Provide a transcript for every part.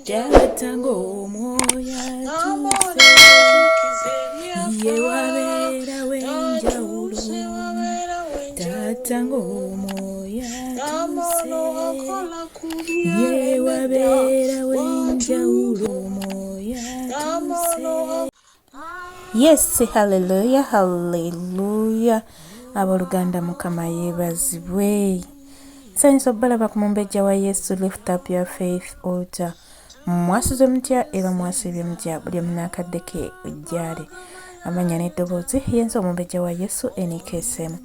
Jatango moya tuse ye wabera wenjaulo Tatango moya tuse ye wabera wenjaulo moya tuse. Yes, hallelujah, hallelujah. Aboluganda mukama yebazibwe. Nsanyusa obalaba ku mumbejja wa Yesu. Lift up your faith altar. Mwasuze mutya era mwasibye mutya buli munakaddeke ujjale amanya n'eddoboozi yenza omumbejja wa Yesu NKSM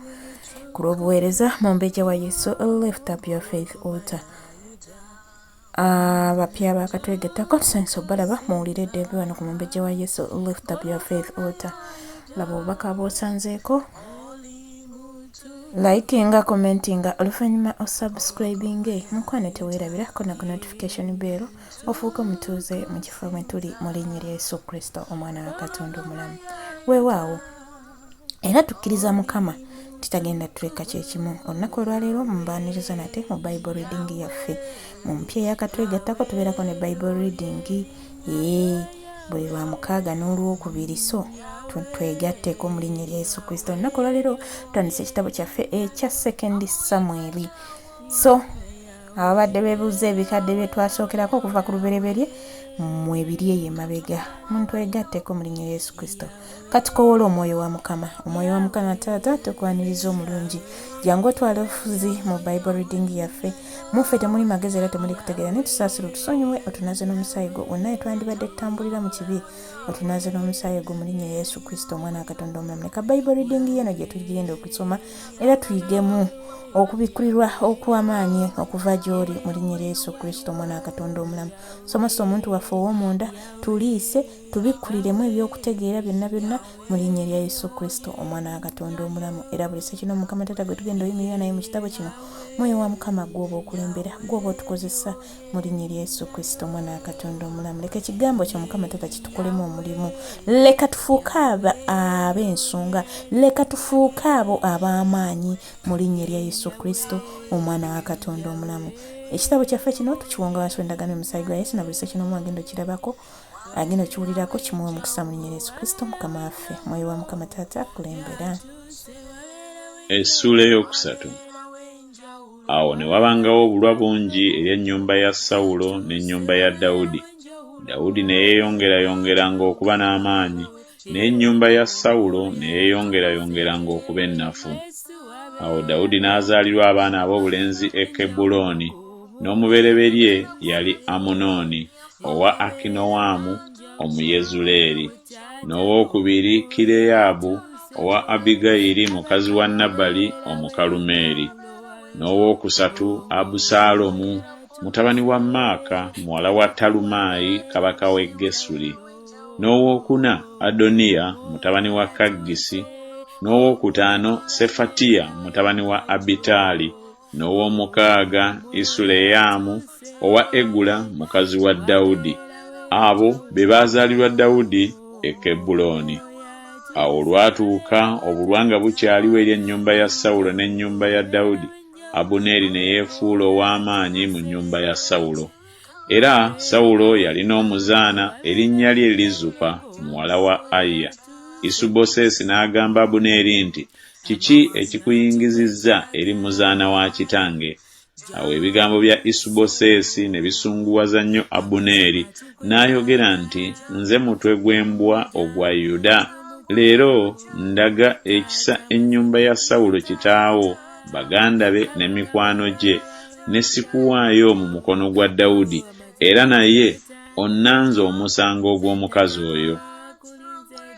ku lw'obuweereza mumbejja wa Yesu. Lift up your faith altar. Abapya bakatwegettako tusanyusa obalaba muwulire eddeebi wano ku mumbejja wa Yesu. Lift up your faith altar. Laba obubaka bw'osanzeeko, likinga, commentinga, oluvannyuma osubscribinge mukwano teweerabirako na ku notification bell ofuuke mutuuze mu kifo mwe tuli mu linnya lya Yesu Kristo omwana wa Katonda omulamu. Weewaawo era tukkiriza Mukama tutagenda tuleka kyekimu. Olunaku olwaleero mumbaaniriza nate mu Bible reading yaffe mu mpya eyakatwegattako tubeerako ne Bible reading buli lwa mukaaga n'olwokubiri, so twegatteko mu linnya lya Yesu Kristo. Olunaku olwaleero tutandise ekitabo kyaffe ekya 2 Samuel. So ababadde beebuuza ebikadde bye twasookerako okuva ku lubereberye mwebiri eyo emabega muntwegatteko mu linnya lya Yesu Kristo. Katukowola omwoyo wa Mukama. Omwoyo wa Mukama Taata tukwaniriza omulungi. Jangu otwale ofuzi mu Bible reading yaffe. Muffe temuli magezi era temuli kutegeera, netusaasira otusonyiwe otunaze n'omusaayi gwo. Wonna twandibadde tutambulira mu kibi otunaze n'omusaayi gwo mu linnya lya Yesu Kristo omwana wa Katonda omulamu. Leka Bible reading yeno gye tugenda okusoma era tuyigemu okubikkulirwa okw'amaanyi okuva gy'oli mu linnya lya Yesu Kristo omwana wa Katonda omulamu. Somesa omuntu waffe ow'omunda, tuliise tubikkuliremu ebyokutegeera byonna byonna mu linnya lya Yesu Kristo omwana wa Katonda omulamu. Era buli sekino Mukama Taata gwe tugenda oyimirira naye mu kitabo kino, mwoyo wa Mukama gw'oba okulembera, gw'oba otukozesa mu linnya lya Yesu Kristo omwana wa Katonda omulamu. Leka ekigambo kyo Mukama Taata kitukolemu omulimu. Leka tufuuke ab'ensonga, leka tufuuke abo ab'amaanyi mu linnya lya Yesu Kristo omwana wa Katonda omulamu. Ekitabo kyaffe kino tukiwonga wansi w'endagaano y'omusaayi gwa Yesu, na buli sekino agenda okirabako, agenda okiwulirako, kimuwe omukisa mu linnya lya Yesu Kristo Mukama waffe. Mwoyo wa Mukama Taata kulembera. Essula ey'okusatu. Awo ne wabangawo obulwa bungi eri ennyumba ya Sawulo n'ennyumba ya Dawudi. Dawudi ne yeeyongerayongeranga okuba n'amaanyi, n'ennyumba ya Sawulo ne yeeyongerayongeranga okuba ennafu. Awo Dawudi n'azaalirwa abaana ab'obulenzi e Kebbulooni, n'omubereberye yali Amunoni owa Akinowamu Omuyezuleeri, n'owookubiri Kireyaabu owa Abigayiri mukazi wa Nabali Omukalumeeri, n'owookusatu Abusaalomu mutabani wa Maaka muwala wa Talumaayi kabaka w'e Gesuli, n'owookuna Adoniya mutabani wa Kaggisi, n'owookutaano Sefatiya mutabani wa Abitaali, n'ow'omukaaga Isuleyamu owa Egula mukazi wa Dawudi. Abo be baazaalirwa Dawudi e Kebbulooni. Awo olwatuuka obulwa nga bukyaliwo eri ennyumba ya Sawulo n'ennyumba ya Dawudi, Abuneeri ne yeefuula ow'amaanyi mu nnyumba ya Sawulo. Era Sawulo yalina omuzaana erinnya lye Lizupa muwala wa Aya. Isubosesi n'agamba Abuneeri nti, kiki ekikuyingizizza eri muzaana wa kitange? Awo ebigambo bya Isubosesi ne bisunguwaza nnyo Abuneeri, n'ayogera nti, nze mutwe gw'embwa ogwa Yuda. Leero ndaga ekisa ennyumba ya Sawulo kitaawo, baganda be ne mikwano gye, ne sikuwaayo mu mukono gwa Dawudi, era naye onnanze omusango ogw'omukazi oyo.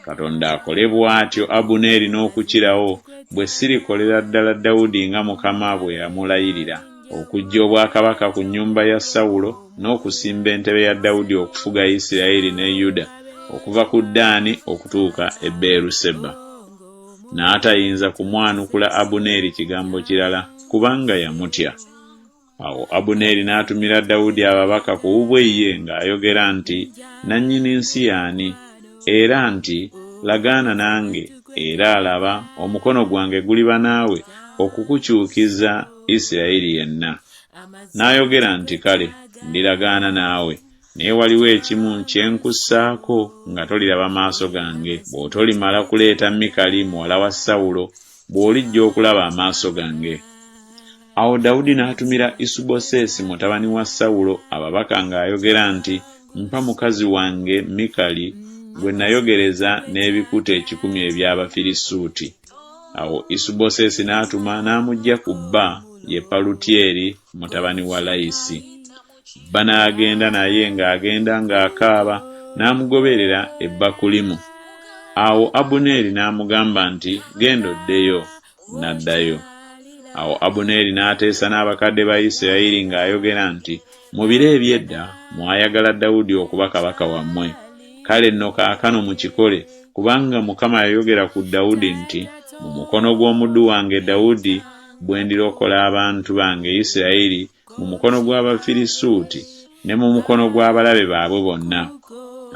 Katonda akole bw'atyo Abuneeri n'okukirawo, bwe sirikolera ddala Dawudi nga Mukama bwe yamulayirira, okuggya obwakabaka ku nnyumba ya Sawulo n'okusimba entebe ya Dawudi okufuga Isirayiri ne Yuda okuva ku Ddaani okutuuka e Beeruseba. N'atayinza kumwanukula Abuneeri kigambo kirala kubanga yamutya. Awo Abuneeri n'atumira Dawudi ababaka ku bubwe ye ng'ayogera nti, nannyini nsi y'ani? Era nti, lagaana nange, era alaba omukono gwange guliba naawe okukukyukiza Isirayiri yenna. N'ayogera nti, kale ndiragaana naawe, naye waliwo ekimu kye nkussaako nga toliraba maaso gange, bw'otolimala kuleeta Mikali muwala wa Sawulo, bw'olijja okulaba amaaso gange. Awo Dawudi n'atumira Isubosesi mutabani wa Sawulo ababaka ng'ayogera nti, mpa mukazi wange Mikali gwe nayogereza n'ebikuta 10 eby'Abafirisuuti. Awo Isubosesi n'atuma n'amugya ku bba ye Palutyeri mutabani wa Layisi. Bba n'agenda naye ng'agenda ng'akaaba n'amugoberera e Bakulimu. Awo Abuneeri n'amugamba nti, genda oddeyo. N'addayo. Awo Abuneeri n'ateesa n'abakadde ba Isirayiri ng'ayogera nti, mu biro eby'edda mwayagala Dawudi okuba kabaka wammwe. Kale nno kaakano mukikole, kubanga Mukama yayogera ku Dawudi nti, mu mukono gw'omuddu wange Dawudi bwe ndirokola abantu bange Isirayiri mu mukono gw'Abafirisuuti ne mu mukono gw'abalabe baabwe bonna.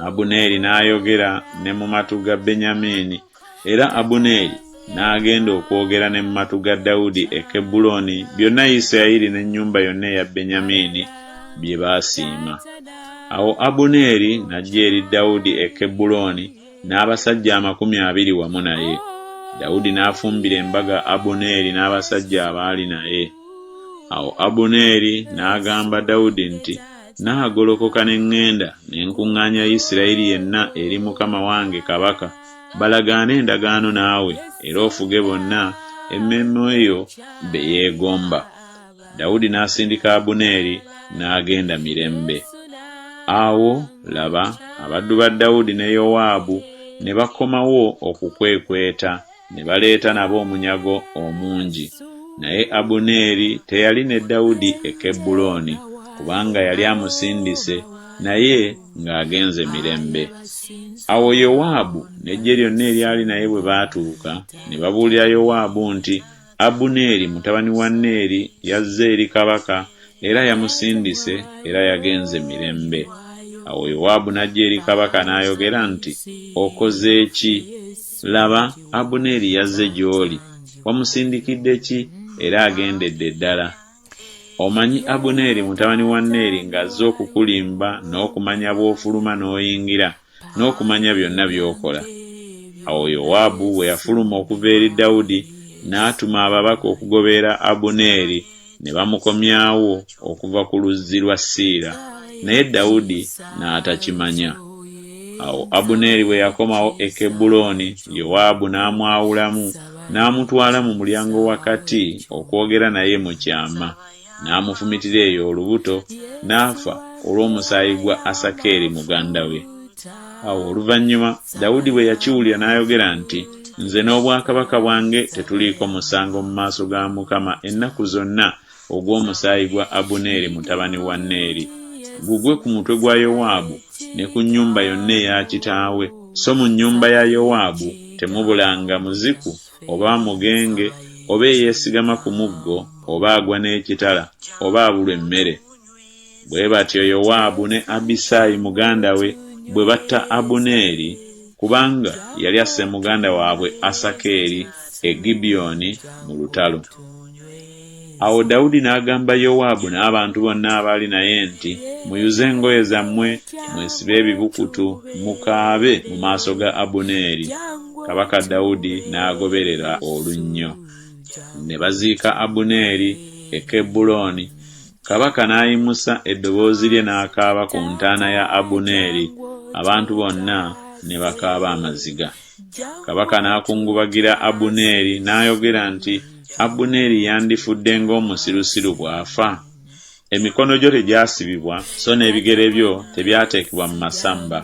Abuneeri n'ayogera ne mu matu ga Benyamini, era Abuneeri n'agenda okwogera ne mu matu ga Dawudi e Kebbulooni byonna Isirayiri n'ennyumba yonna eya Benyamini bye baasiima. Awo Abuneeri n'ajja eri Dawudi e Kebbulooni n'abasajja 20 wamu naye. Dawudi n'afumbira embaga Abuneeri n'abasajja abaali naye. Awo Abuneeri n'agamba Dawudi nti, naagolokoka ne ŋŋenda ne nkuŋŋaanya Isirayiri yenna eri mukama wange kabaka, balagaane endagaano naawe, era ofuge bonna emmeeme yo be yeegomba. Dawudi n'asindika Abuneeri n'agenda mirembe. Awo laba, abaddu ba Dawudi ne Yowaabu ne bakomawo okukwekweta, ne baleeta nabo omunyago omungi. Naye Abuneeri teyali ne Dawudi e Kebbulooni, kubanga yali amusindise naye ng'agenze mirembe. Awo Yowaabu n'eggye lyonna eryali naye bwe baatuuka, ne babuulira Yowaabu nti, Abuneeri mutabani wa Neeri yazze eri kabaka, era yamusindise era yagenze mirembe. Awo Yowaabu n'ajja eri kabaka n'ayogera nti, okoze ki? Laba, Abuneeri yazze gy'oli, wamusindikidde ki era agendedde ddala? Omanyi Abuneeri mutabani wa Neeri ng'azze okukulimba n'okumanya bw'ofuluma n'oyingira n'okumanya byonna by'okola. Awo Yowaabu bwe yafuluma okuva eri Dawudi n'atuma ababaka okugoberera Abuneeri, ne bamukomyawo okuva ku luzzi lwa Siira, naye Dawudi n'atakimanya. Awo Abuneeri bwe yakomawo e Kebbulooni, Yowaabu n'amwawulamu n'amutwala mu mulyango wakati okwogera naye mu kyama, n'amufumitira eyo olubuto, n'afa olw'omusaayi gwa Asakeri muganda we. Awo oluvannyuma Dawudi bwe yakiwulira n'ayogera nti, nze n'obwakabaka bwange tetuliiko musango mu maaso ga Mukama ennaku zonna ogw'omusaayi gwa Abuneeri mutabani wa Neeri. Gugwe ku mutwe gwa Yowaabu ne ku nnyumba yonna eya kitaawe, so mu nnyumba ya Yowaabu temubulanga muziku oba mugenge oba eyeesigama ku muggo oba agwa n'ekitala oba abulwa emmere. Bwe batyo Yowaabu ne Abisaayi muganda we bwe batta Abuneeri, kubanga yali asse muganda waabwe Asakeri e Gibyoni mu lutalo. Awo Dawudi n'agamba Yowaabu n'abantu bonna abaali naye nti, muyuze engoye zammwe, mwesibe ebibukutu, mukaabe mu maaso ga Abuneeri. Kabaka Dawudi n'agoberera olunnyo. Ne baziika Abuneeri e Kebbulooni. Kabaka n'ayimusa eddoboozi lye n'akaaba ku ntaana ya Abuneeri, abantu bonna ne bakaaba amaziga. Kabaka n'akungubagira Abuneeri n'ayogera nti, Abuneeri yandifudde ng'omusirusiru bw'afa. Emikono gyo tegyasibibwa, so n'ebigere byo tebyateekebwa mu masamba.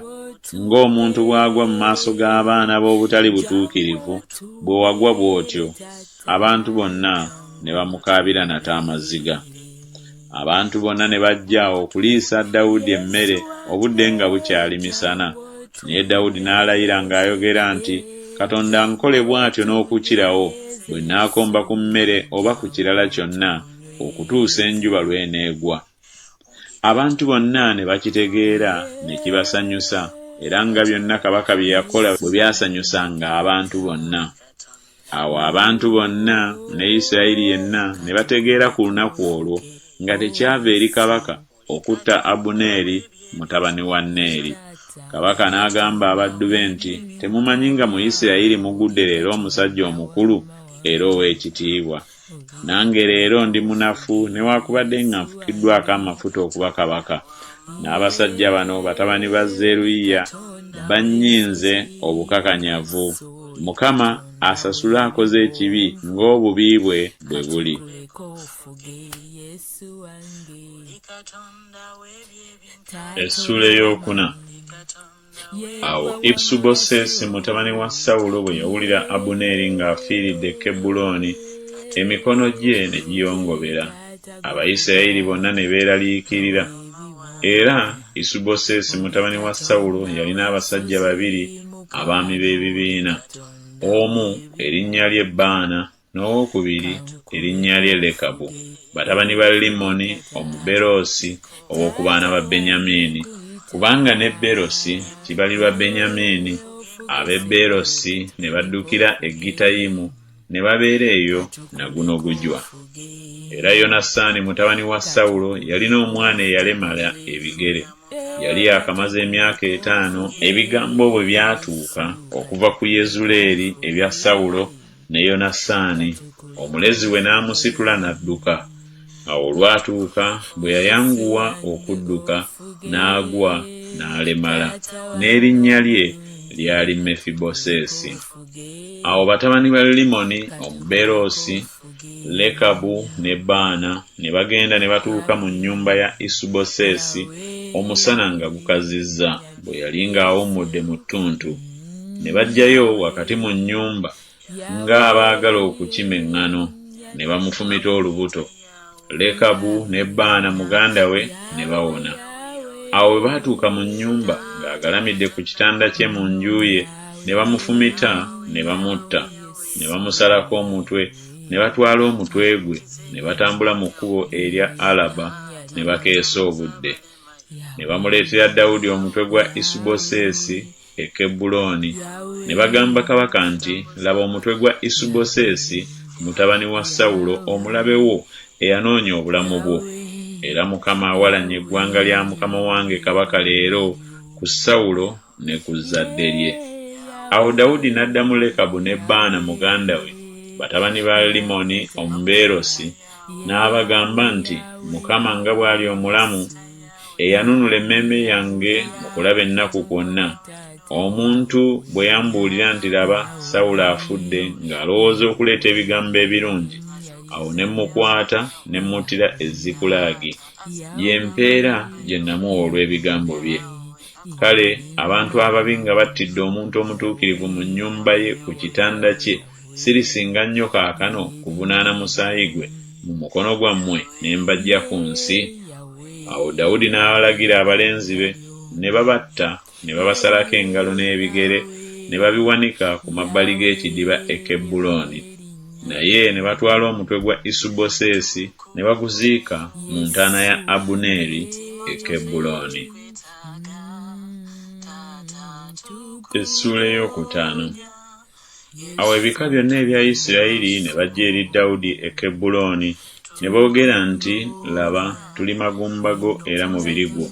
Ng'omuntu bw'agwa mu maaso g'abaana b'obutali butuukirivu, bwe wagwa bw'otyo. Abantu bonna ne bamukaabira nate amaziga. Abantu bonna ne bajja okuliisa Dawudi emmere obudde nga bukyali misana. Naye Dawudi n'alayira ng'ayogera nti, Katonda nkole bw'atyo n'okukirawo, bwe naakomba ku mmere oba ku kirala kyonna okutuusa enjuba lw'eneegwa. Abantu bonna ne bakitegeera ne kibasanyusa, era nga byonna kabaka bye yakola bwe byasanyusanga abantu bonna. Awo abantu bonna ne Isirayiri yenna ne bategeera ku lunaku olwo nga tekyava eri kabaka okutta Abuneeri mutabani wa Neeri. Kabaka n'agamba abaddu be nti, temumanyi nga mu Isirayiri mugudde leero omusajja omukulu era ow'ekitiibwa. Nange leero ndi munafu newaakubadde nga nfukiddwako amafuta okuba kabaka. N'abasajja bano batabani ba Zeruyiya bannyinze obukakanyavu. Mukama asasula akoze ekibi ng'obubi bwe bwe buli. Essula ey'okuna. Awo Isubosesi mutabani wa Sawulo bwe yawulira Abuneeri ng'afiiridde Kebbulooni, emikono gye ne giyongobera. Abayisirayiri bonna ne beeraliikirira. Era Isubosesi mutabani wa Sawulo yalina abasajja babiri abaami b'ebibiina. Omu erinnya lye Baana, n'owokubiri erinnya lye Lekabu, batabani ba Limoni Omuberoosi ow'oku baana ba Benyamini. Kubanga ne Berosi kibalirwa Benyamini, ab'Eberosi ne baddukira e Gittayimu ne babeera eyo na guno gujwa. Era Yonasaani mutabani wa Sawulo yalina omwana eyalemala ebigere. Yali yakamaze emyaka 5 ebigambo bwe byatuuka okuva ku Yezuleeri ebya Sawulo ne Yonasaani. Omulezi we n'amusitula n'adduka. Awo olwatuuka bwe yayanguwa okudduka n'agwa n'alemala, n'erinnya lye lyali Mefibosesi. Awo batabani ba Limoni Omuberoosi, Lekabu ne Baana ne bagenda ne batuuka mu nnyumba ya Isubosesi omusana nga gukazizza, bwe yali ng'awummudde mu ttuntu. Ne bajjayo wakati mu nnyumba ng'abaagala okukima eŋŋano, ne bamufumita olubuto. Lekabu ne Baana muganda we ne bawona. Awo bwe baatuuka mu nnyumba ng'agalamidde ku kitanda kye mu nju ye, ne bamufumita ne bamutta, ne bamusalako omutwe, ne batwala omutwe gwe, ne batambula mu kkubo erya Alaba ne bakeesa obudde. Ne bamuleetera Dawudi omutwe gwa Isubosesi e Kebbulooni. Ne bagamba kabaka nti, laba omutwe gwa Isubosesi mutabani wa Sawulo omulabe wo eyanoonya obulamu bwo. Era Mukama awalanye eggwanga lya mukama wange kabaka leero ku Sawulo ne ku zadde lye. Awo Dawudi n'addamu Lekabu ne Baana muganda we, batabani ba Limoni Omuberoosi, n'abagamba nti, Mukama nga bw'ali omulamu, eyanunula emmeeme yange mu kulaba ennaku kwonna, omuntu bwe yambuulira nti laba Sawulo afudde ng'alowooza okuleeta ebigambo ebirungi, awo ne mukwata ne muttira e Zikulaagi, y'empeera gye namuwa olw'ebigambo bye. Kale abantu ababi nga battidde omuntu omutuukirivu mu nnyumba ye ku kitanda kye, sirisinga nnyo kaakano kuvunaana musaayi gwe mu mukono gwammwe ne mbajja ku nsi? Awo Dawudi n'abalagira abalenzi be, ne babatta, ne babasalako engalo n'ebigere, ne babiwanika ku mabbali g'ekidiba e Kebbulooni. Naye ne batwala omutwe gwa Isubosesi ne baguziika mu ntaana ya Abuneeri e Kebbulooni. Essula ey'okutaano. Awo ebika byonna ebya Isirayiri ne bajja eri Dawudi e Kebbulooni, ne boogera nti, laba, tuli magumbago era mubiri gwo.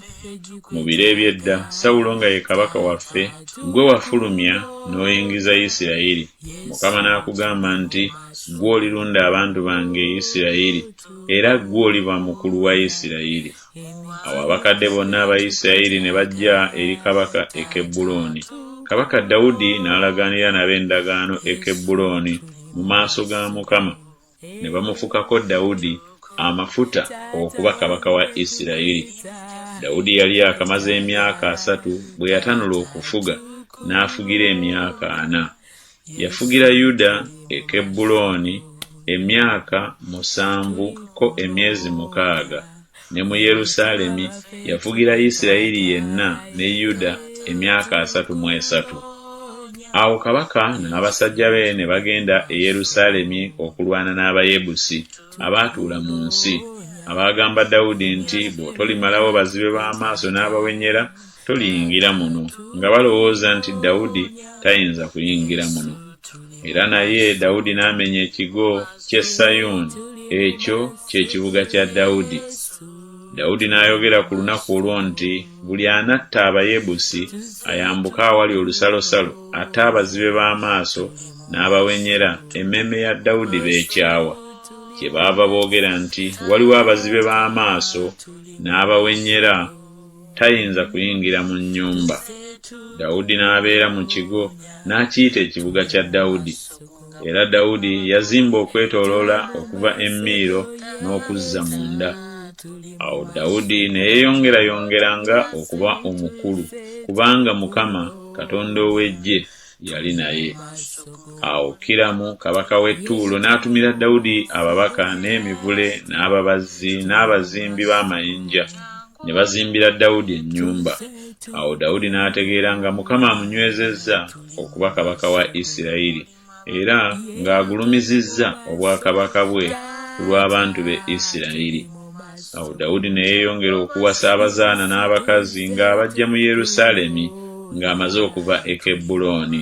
Mu biro eby'edda Sawulo nga ye kabaka waffe, gwe wafulumya n'oyingiza Isirayiri. Mukama n'akugamba nti, gwe olirunda abantu bange Isirayiri, era gwe oliba mukulu wa Isirayiri. Awo abakadde bonna aba Isirayiri ne bajja eri kabaka e Kebbulooni. Kabaka Dawudi n'alagaanira nabo endagaano e Kebbulooni mu maaso ga Mukama. Ne bamufukako Dawudi amafuta okuba kabaka wa Isirayiri. Dawudi yali akamaze emyaka 3 bwe yatanula okufuga, n'afugira emyaka 4. Yafugira Yuda e Kebbulooni emyaka 7 ko emyezi 6, ne mu Yerusaalemi yafugira Isirayiri yenna ne Yuda emyaka 33. Awo kabaka n'abasajja be ne bagenda e Yerusaalemi okulwana n'Abayebusi abaatuula mu nsi, abagamba Dawudi nti, bw'otolimalawo bazibe b'amaaso n'abawenyera, toliyingira muno, nga balowooza nti Dawudi tayinza kuyingira muno. Era naye Dawudi n'amenya ekigo ky'e Sayuuni, ekyo kye kibuga kya Dawudi. Dawudi n'ayogera ku lunaku olwo nti buli anatta Abayebusi ayambuka awali olusalosalo ate abazibe b'amaaso n'abawenyera emmeeme ya Dawudi beekyawa. Kyebaava boogera nti waliwo abazibe b'amaaso n'abawenyera tayinza kuyingira mu nnyumba. Dawudi n'abeera mu kigo n'akiyita ekibuga kya Dawudi. Era Dawudi yazimba okwetooloola okuva e Miiro n'okuzza munda. Awo Dawudi ne yeeyongerayongeranga okuba omukulu kubanga Mukama Katonda ow'eggye yali naye. Awo Kiramu kabaka w'e Ttuulo n'atumira Dawudi ababaka n'emivule n'ababazzi n'abazimbi b'amayinja ne bazimbira Dawudi ennyumba. Awo Dawudi n'ategeera nga Mukama amunywezezza okuba kabaka wa Isirayiri era ng'agulumizizza obwakabaka bwe ku lw'abantu be Isirayiri. Awo Dawudi ne yeeyongera okuwasa abazaana n'abakazi ng'abajja mu Yerusaalemi ng'amaze okuva e Kebbulooni.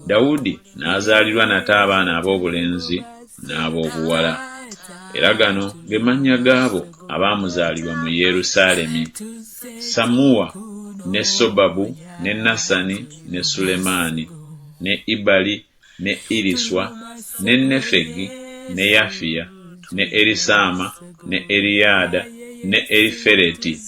Dawudi n'azaalirwa nate abaana ab'obulenzi n'ab'obuwala. Era gano ge mannya gaabo abaamuzaalirwa mu Yerusaalemi: Sammuwa, ne Sobabu, ne Nasani, ne Sulemaani, ne Ibali, ne Iriswa, ne Nefegi, ne Yafiya, ne Erisaama, ne Eriyada, ne Erifereti.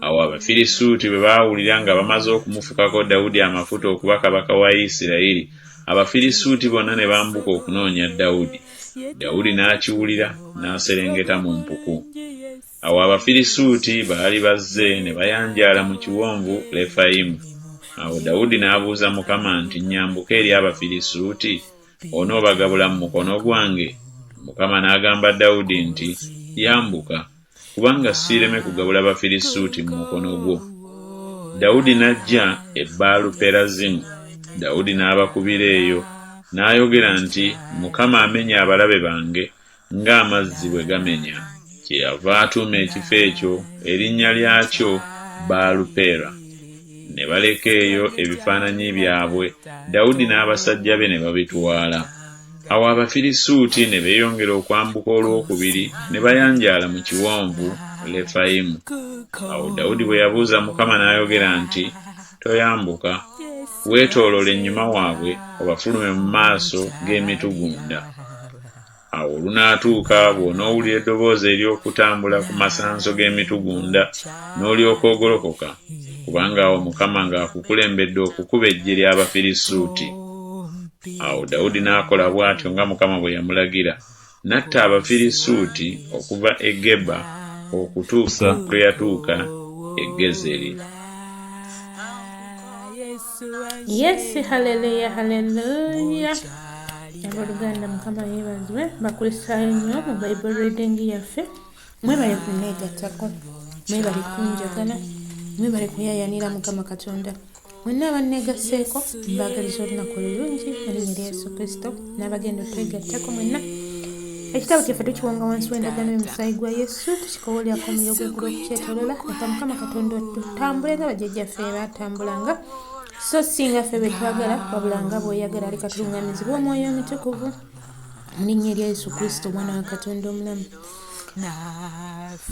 Awo Abafirisuuti bwe baawulira nga bamaze okumufukako Dawudi amafuta okuba kabaka wa Isirayiri, Abafirisuuti bonna ne bambuka okunoonya Dawudi. Dawudi n'akiwulira n'aserengeta mu mpuku. Awo Abafirisuuti baali bazze ne bayanjaala mu kiwonvu Lefayimu. Awo Dawudi n'abuuza Mukama nti, nyambuka eri Abafirisuuti onoobagabula mu mukono gwange? Mukama n'agamba Dawudi nti, yambuka, kubanga siireme kugabula Abafirisuuti mu mukono gwo. Dawudi n'ajja e Baaluperazimu. Dawudi n'abakubira eyo n'ayogera nti, Mukama amenya abalabe bange ng'amazzi bwe gamenya. Kyeyava atuuma ekifo ekyo erinnya lyakyo Baalupera. Ne baleka eyo ebifaananyi byabwe, Dawudi n'abasajja be ne babitwala. Awo Abafirisuuti ne beeyongera okwambuka olwokubiri ne bayanjaala mu kiwonvu Lefayimu. Awo Dawudi bwe yabuuza Mukama n'ayogera nti, toyambuka, weetoolole ennyuma waabwe obafulume mu maaso g'emitugunda. Awo olunaatuuka bw'onoowulira eddoboozi ery'okutambula ku masanso g'emitugunda n'olyoka ogolokoka, kubanga awo Mukama ng'akukulembedde okukuba eggye ly'Abafirisuuti. Awo Dawudi n'akola bw'atyo nga Mukama bwe yamulagira, n'atta Abafirisuuti okuva e Geba okutuusa lwe yatuuka e Gezeri. Yes, haleluya, haleluya. Abooluganda Mukama yeebazibwe. Bakulisaayo nnyo mu Bible reading yaffe. Mwebale kunneegattako, mwebale kunjagala, mwebale kuyayanira Mukama Katonda. Mwenna abanneegasseeko mbaagaliza olunaku olulungi mu linnya lya Yesu Kristo, n'abagenda otwegattako mwenna. Ekitabo kyaffe tukiwanga wansi w'endagaano y'omusaayi gwa Yesu, tukikowoolera omuliro gw'eggulu okukyetoolola. Leka Mukama Katonda tutambule nga bajjajjaffe baatambulanga, so singa ffe be twagala wabula nga bw'oyagala. Leka tulungamizibwe Omwoyo Omutukuvu mu linnya lya Yesu Kristo, Omwana wa Katonda omulamu.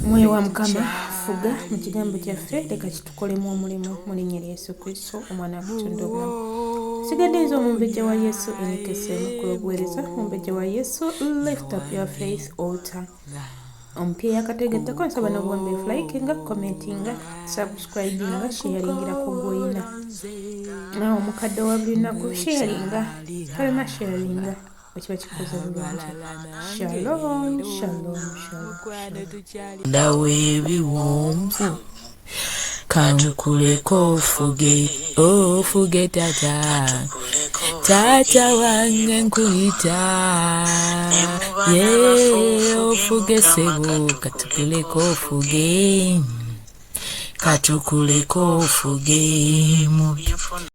Mwoyo wa Mukama fuga mu kigambo kyaffe, leka kitukolemu omulimu mu linnya lya Yesu Kristo, Omwana wa Katonda omulamu. Sigadde nze omumbejja wa Yesu enikeseemu ku obuweereza. Omumbejja wa Yesu, lift up your faith altar. Ompya yakategettako nsaba n'obuwambeefu, likinga, commentinga, subscribinga, sharingira ku gw'oyina. Nawe omukadde wa buli lunaku sharinga, kalema sharinga okiba kikoze bulungi. Shalom, shalom, shalom. Ndawe ebiwonvu kankuleko ofuge tata wange nkuyita ofuge sebo katukuleko ofuge mu